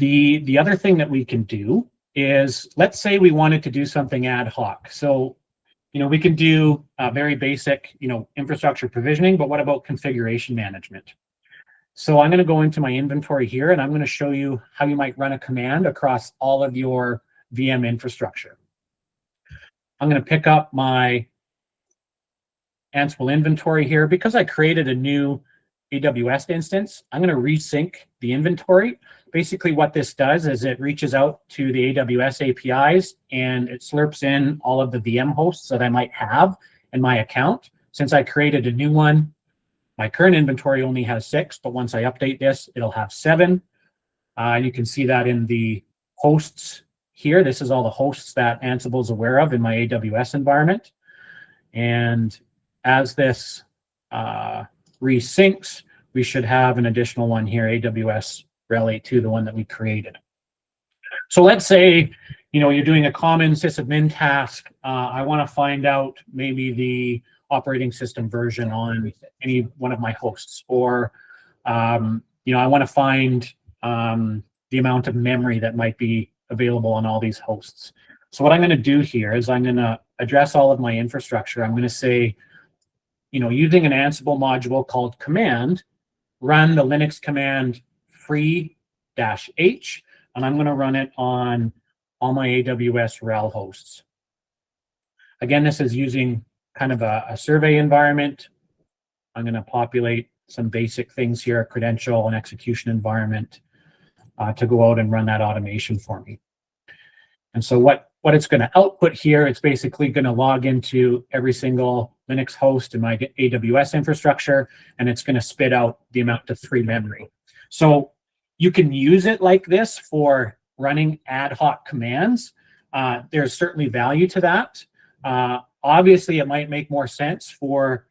The other thing that we can do is, let's say we wanted to do something ad hoc. So, we can do very basic, infrastructure provisioning, but what about configuration management? So I'm going to go into my inventory here, and I'm going to show you how you might run a command across all of your VM infrastructure. I'm going to pick up my Ansible inventory here. Because I created a new AWS instance, I'm going to resync the inventory. Basically what this does is it reaches out to the AWS APIs and it slurps in all of the VM hosts that I might have in my account. Since I created a new one, my current inventory only has 6, but once I update this, it'll have 7. You can see that in the hosts here. This is all the hosts that Ansible is aware of in my AWS environment. And as this resyncs, we should have an additional one here, AWS Rel 8.2, the one that we created. So let's say, you're doing a common sysadmin task. I want to find out maybe the operating system version on any one of my hosts, or I want to find the amount of memory that might be available on all these hosts. So what I'm going to do here is I'm going to address all of my infrastructure. I'm going to say, using an Ansible module called command, run the Linux command free-h, and I'm going to run it on all my AWS Rel hosts. Again, this is using kind of a survey environment. I'm going to populate some basic things here, a credential and execution environment, to go out and run that automation for me. And so what it's going to output here, it's basically going to log into every single Linux host in my AWS infrastructure, and it's going to spit out the amount of free memory. So you can use it like this for running ad hoc commands. There's certainly value to that. Obviously, it might make more sense for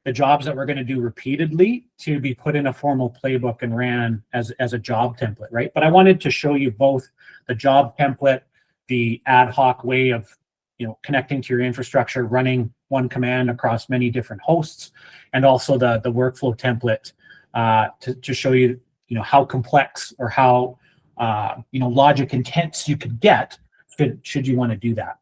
the jobs that we're going to do repeatedly to be put in a formal playbook and ran as a job template, right? But I wanted to show you both the job template, the ad hoc way of connecting to your infrastructure, running one command across many different hosts, and also the workflow template to show you how complex or how logic intense you could get should you want to do that.